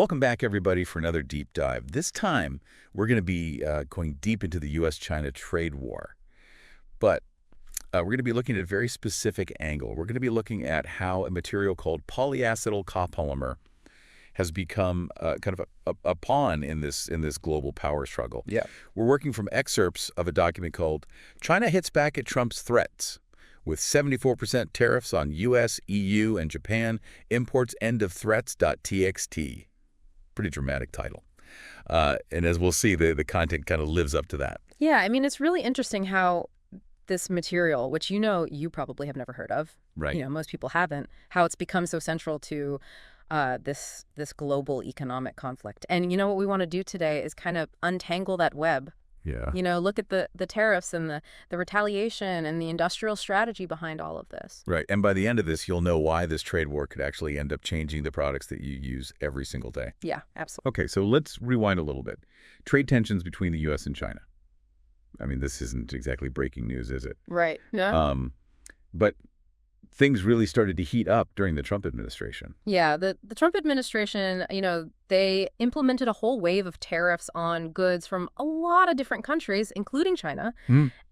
Welcome back, everybody, for another deep dive. This time, we're going to be going deep into the U.S.-China trade war. But we're going to be looking at a very specific angle. We're going to be looking at how a material called polyacetyl copolymer has become kind of a pawn in this global power struggle. Yeah. We're working from excerpts of a document called China Hits Back at Trump's Threats, with 74% tariffs on U.S., EU, and Japan imports end of threats.txt. Pretty dramatic title. And as we'll see, the content kind of lives up to that. Yeah, I mean, it's really interesting how this material, which you probably have never heard of, Right. most people haven't, how it's become so central to this global economic conflict. And what we want to do today is kind of untangle that web. Yeah. Look at the tariffs and the retaliation and the industrial strategy behind all of this. Right. And by the end of this, you'll know why this trade war could actually end up changing the products that you use every single day. Yeah, absolutely. Okay, so let's rewind a little bit. Trade tensions between the U.S. and China. I mean, this isn't exactly breaking news, is it? Right. Yeah. But things really started to heat up during the Trump administration. Yeah, the Trump administration, they implemented a whole wave of tariffs on goods from a lot of different countries, including China.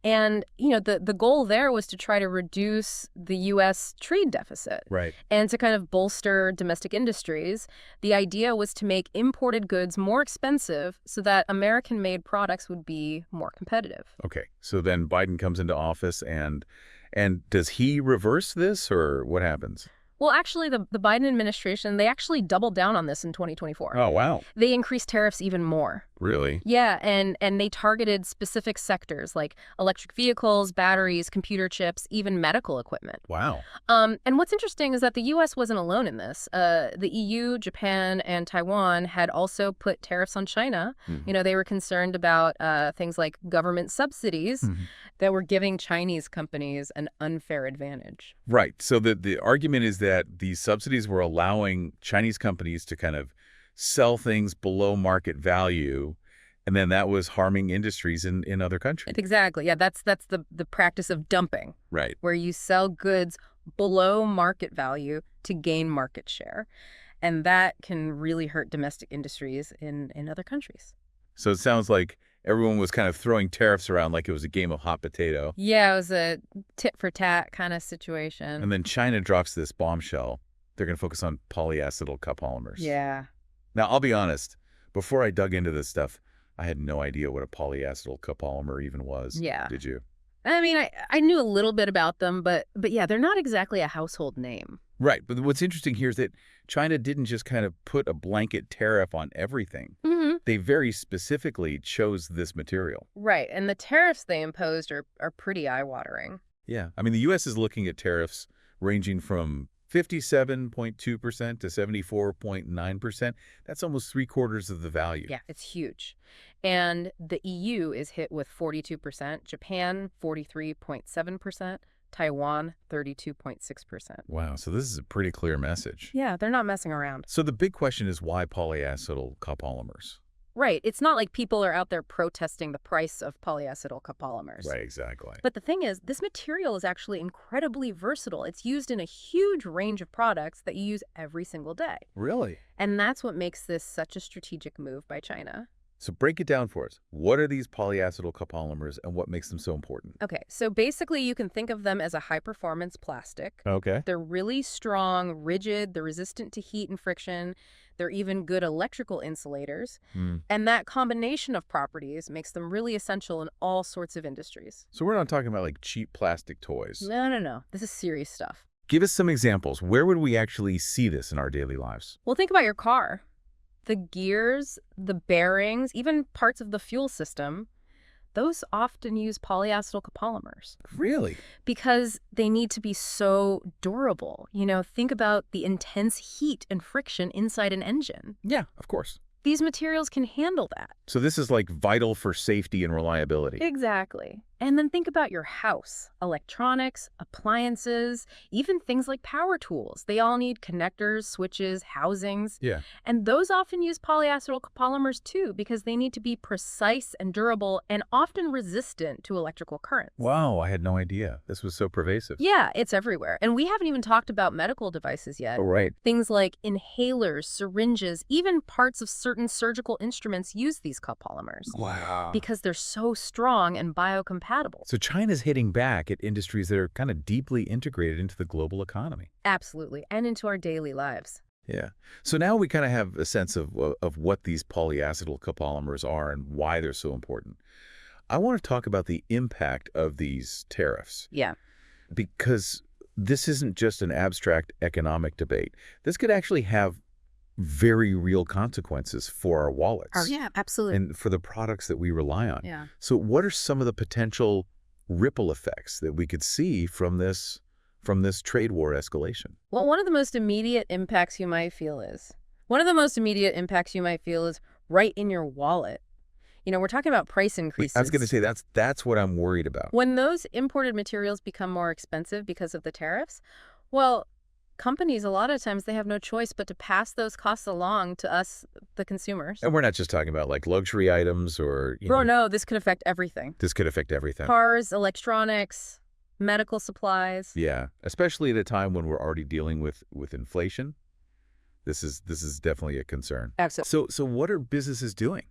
And, the goal there was to try to reduce the U.S. trade deficit. Right. And to kind of bolster domestic industries. The idea was to make imported goods more expensive so that American-made products would be more competitive. Okay, so then Biden comes into office and does he reverse this, or what happens? Well, actually, the Biden administration, they actually doubled down on this in 2024. Oh, wow. They increased tariffs even more. Really? Yeah, and they targeted specific sectors like electric vehicles, batteries, computer chips, even medical equipment. Wow. And what's interesting is that the U.S. wasn't alone in this. The EU, Japan, and Taiwan had also put tariffs on China. They were concerned about things like government subsidies that were giving Chinese companies an unfair advantage. Right. So the argument is that these subsidies were allowing Chinese companies to kind of sell things below market value, and then that was harming industries in other countries. Exactly. Yeah, that's the practice of dumping. Right. Where you sell goods below market value to gain market share. And that can really hurt domestic industries in other countries. So it sounds like everyone was kind of throwing tariffs around like it was a game of hot potato. Yeah, it was a tit-for-tat kind of situation. And then China drops this bombshell. They're going to focus on polyacetyl copolymers. Yeah. Now, I'll be honest. Before I dug into this stuff, I had no idea what a polyacetyl copolymer even was. Yeah. Did you? I mean, I knew a little bit about them, but yeah, they're not exactly a household name. Right. But what's interesting here is that China didn't just kind of put a blanket tariff on everything. They very specifically chose this material. Right. And the tariffs they imposed are pretty eye-watering. Yeah. I mean, the U.S. is looking at tariffs ranging from 57.2% to 74.9%. That's almost 3/4 of the value. Yeah, it's huge. And the EU is hit with 42%, Japan 43.7%, Taiwan 32.6%. Wow. So this is a pretty clear message. Yeah, they're not messing around. So the big question is, why polyacetyl copolymers? Right. It's not like people are out there protesting the price of polyacetyl copolymers. Right, exactly. But the thing is, this material is actually incredibly versatile. It's used in a huge range of products that you use every single day. Really? And that's what makes this such a strategic move by China. So break it down for us. What are these polyacetyl copolymers and what makes them so important? Okay, so basically you can think of them as a high-performance plastic. Okay. They're really strong, rigid, they're resistant to heat and friction. They're even good electrical insulators. And that combination of properties makes them really essential in all sorts of industries. So we're not talking about like cheap plastic toys. No. This is serious stuff. Give us some examples. Where would we actually see this in our daily lives? Well, think about your car. The gears, the bearings, even parts of the fuel system, those often use polyacetyl copolymers. Really? Because they need to be so durable. Think about the intense heat and friction inside an engine. Yeah, of course. These materials can handle that. So this is like vital for safety and reliability. Exactly. And then think about your house, electronics, appliances, even things like power tools. They all need connectors, switches, housings. Yeah. And those often use polyacetal copolymers too because they need to be precise and durable and often resistant to electrical currents. Wow, I had no idea. This was so pervasive. Yeah, it's everywhere. And we haven't even talked about medical devices yet. Oh, right. Things like inhalers, syringes, even parts of certain surgical instruments use these copolymers. Wow. Because they're so strong and biocompatible. So China's hitting back at industries that are kind of deeply integrated into the global economy. Absolutely, and into our daily lives. Yeah. So now we kind of have a sense of what these polyacetal copolymers are and why they're so important. I want to talk about the impact of these tariffs. Yeah. Because this isn't just an abstract economic debate. This could actually have very real consequences for our wallets. Oh, yeah, absolutely. And for the products that we rely on. Yeah. So what are some of the potential ripple effects that we could see from this trade war escalation? Well, one of the most immediate impacts you might feel is right in your wallet. You know, we're talking about price increases. I was going to say that's what I'm worried about. When those imported materials become more expensive because of the tariffs, well, companies, a lot of times, they have no choice but to pass those costs along to us, the consumers. And we're not just talking about like luxury items or... No, this could affect everything. This could affect everything. Cars, electronics, medical supplies. Yeah, especially at a time when we're already dealing with inflation. This is definitely a concern. Absolutely. So what are businesses doing?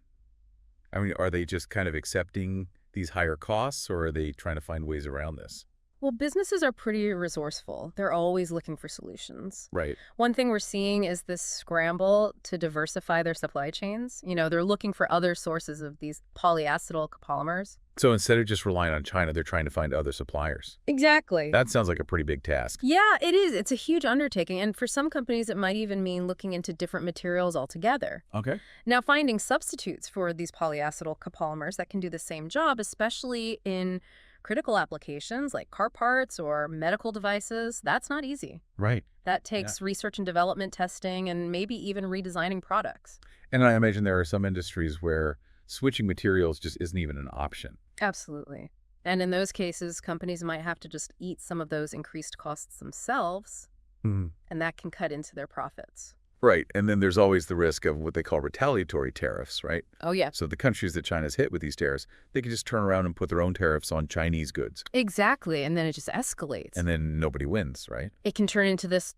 I mean, are they just kind of accepting these higher costs, or are they trying to find ways around this? Well, businesses are pretty resourceful. They're always looking for solutions. Right. One thing we're seeing is this scramble to diversify their supply chains. You know, they're looking for other sources of these polyacetal copolymers. So instead of just relying on China, they're trying to find other suppliers. Exactly. That sounds like a pretty big task. Yeah, it is. It's a huge undertaking. And for some companies, it might even mean looking into different materials altogether. Okay. Now, finding substitutes for these polyacetal copolymers that can do the same job, especially in critical applications like car parts or medical devices, that's not easy. Right. That takes research and development testing and maybe even redesigning products. And I imagine there are some industries where switching materials just isn't even an option. Absolutely. And in those cases, companies might have to just eat some of those increased costs themselves, and that can cut into their profits. Right. And then there's always the risk of what they call retaliatory tariffs, right? Oh, yeah. So the countries that China's hit with these tariffs, they can just turn around and put their own tariffs on Chinese goods. Exactly. And then it just escalates. And then nobody wins, right? It can turn into this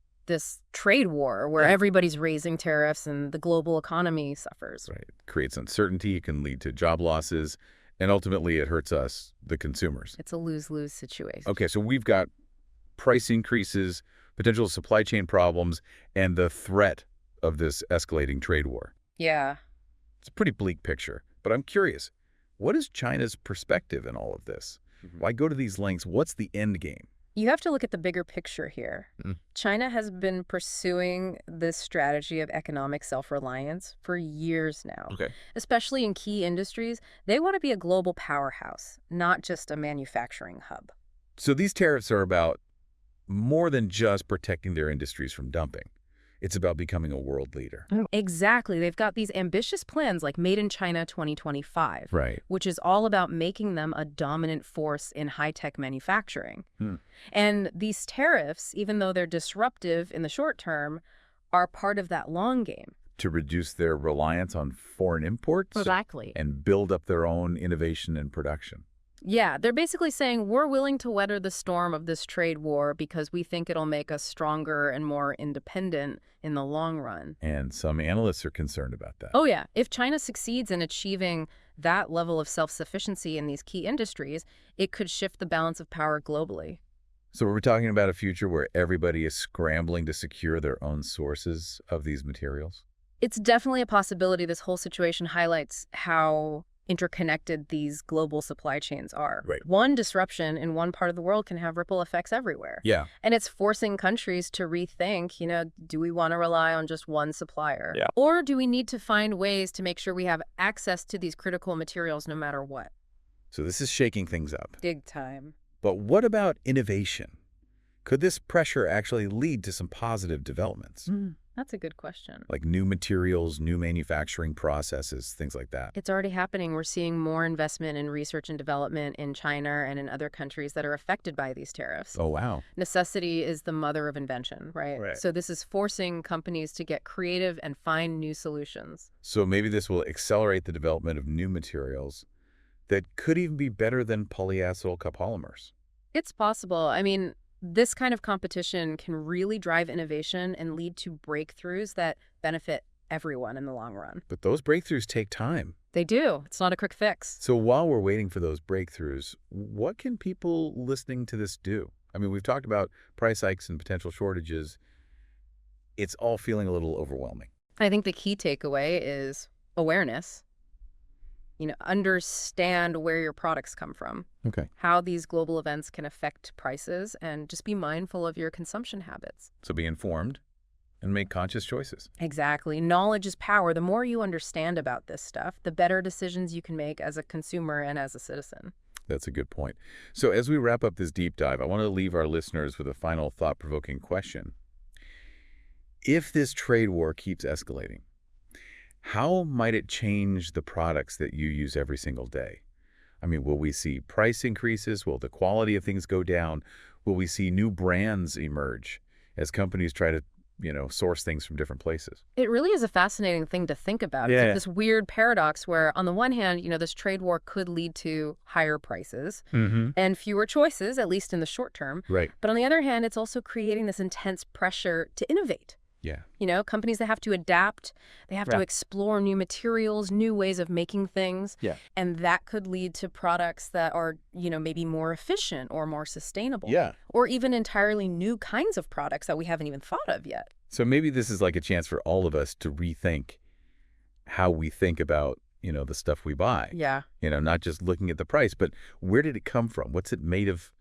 trade war where everybody's raising tariffs and the global economy suffers. Right. It creates uncertainty. It can lead to job losses. And ultimately, it hurts us, the consumers. It's a lose-lose situation. Okay, so we've got price increases, potential supply chain problems, and the threat of this escalating trade war. Yeah. It's a pretty bleak picture, but I'm curious, what is China's perspective in all of this? Why go to these lengths? What's the end game? You have to look at the bigger picture here. China has been pursuing this strategy of economic self-reliance for years now. Okay. Especially in key industries. They want to be a global powerhouse, not just a manufacturing hub. So these tariffs are about more than just protecting their industries from dumping. It's about becoming a world leader. Exactly. They've got these ambitious plans like Made in China 2025, Right. which is all about making them a dominant force in high-tech manufacturing. And these tariffs, even though they're disruptive in the short term, are part of that long game. To reduce their reliance on foreign imports Exactly. and build up their own innovation and production. Yeah, they're basically saying we're willing to weather the storm of this trade war because we think it'll make us stronger and more independent in the long run. And some analysts are concerned about that. Oh, yeah. If China succeeds in achieving that level of self-sufficiency in these key industries, it could shift the balance of power globally. So we're talking about a future where everybody is scrambling to secure their own sources of these materials? It's definitely a possibility. This whole situation highlights how interconnected these global supply chains are. Right. One disruption in one part of the world can have ripple effects everywhere. Yeah. And it's forcing countries to rethink, do we want to rely on just one supplier? Yeah. Or do we need to find ways to make sure we have access to these critical materials no matter what? So this is shaking things up. Big time. But what about innovation? Could this pressure actually lead to some positive developments? That's a good question. Like new materials, new manufacturing processes, things like that. It's already happening. We're seeing more investment in research and development in China and in other countries that are affected by these tariffs. Oh, wow. Necessity is the mother of invention, right? Right. So this is forcing companies to get creative and find new solutions. So maybe this will accelerate the development of new materials that could even be better than polyacetyl copolymers. It's possible. I mean, this kind of competition can really drive innovation and lead to breakthroughs that benefit everyone in the long run. But those breakthroughs take time. They do. It's not a quick fix. So while we're waiting for those breakthroughs, what can people listening to this do? I mean, we've talked about price hikes and potential shortages. It's all feeling a little overwhelming. I think the key takeaway is awareness. Understand where your products come from, Okay. how these global events can affect prices, and just be mindful of your consumption habits. So be informed and make conscious choices. Exactly. Knowledge is power. The more you understand about this stuff, the better decisions you can make as a consumer and as a citizen. That's a good point. So as we wrap up this deep dive, I want to leave our listeners with a final thought-provoking question. If this trade war keeps escalating, how might it change the products that you use every single day? I mean, will we see price increases? Will the quality of things go down? Will we see new brands emerge as companies try to, source things from different places? It really is a fascinating thing to think about. It's like this weird paradox where, on the one hand, this trade war could lead to higher prices and fewer choices, at least in the short term. Right. But on the other hand, it's also creating this intense pressure to innovate. Yeah. Companies that have to adapt, they have to explore new materials, new ways of making things. Yeah. And that could lead to products that are, maybe more efficient or more sustainable. Yeah. Or even entirely new kinds of products that we haven't even thought of yet. So maybe this is like a chance for all of us to rethink how we think about, the stuff we buy. Yeah. Not just looking at the price, but where did it come from? What's it made of?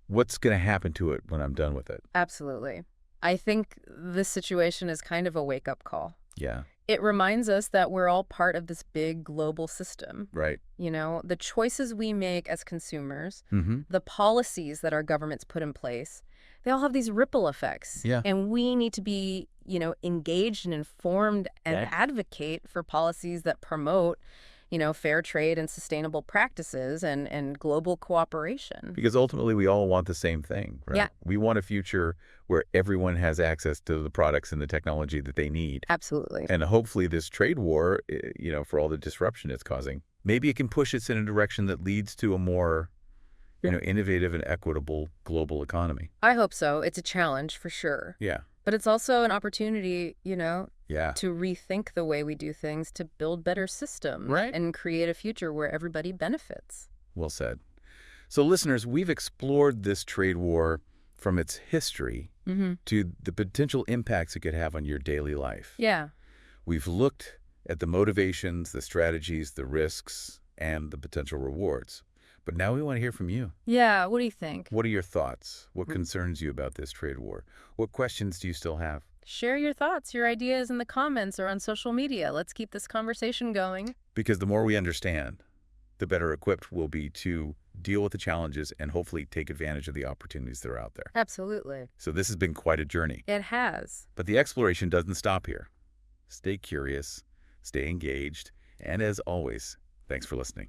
What's going to happen to it when I'm done with it? Absolutely. I think this situation is kind of a wake-up call. Yeah. It reminds us that we're all part of this big global system. Right. The choices we make as consumers, Mm-hmm. the policies that our governments put in place, they all have these ripple effects. Yeah. And we need to be, engaged and informed and advocate for policies that promote, fair trade and sustainable practices and global cooperation. Because ultimately we all want the same thing, right? Yeah. We want a future where everyone has access to the products and the technology that they need. Absolutely. And hopefully this trade war, for all the disruption it's causing, maybe it can push us in a direction that leads to a more, innovative and equitable global economy. I hope so. It's a challenge for sure. Yeah. But it's also an opportunity, Yeah. to rethink the way we do things, to build better systems, Right. and create a future where everybody benefits. Well said. So listeners, we've explored this trade war from its history to the potential impacts it could have on your daily life. Yeah. We've looked at the motivations, the strategies, the risks, and the potential rewards. But now we want to hear from you. Yeah, what do you think? What are your thoughts? What concerns you about this trade war? What questions do you still have? Share your thoughts, your ideas in the comments or on social media. Let's keep this conversation going. Because the more we understand, the better equipped we'll be to deal with the challenges and hopefully take advantage of the opportunities that are out there. Absolutely. So this has been quite a journey. It has. But the exploration doesn't stop here. Stay curious, stay engaged, and as always, thanks for listening.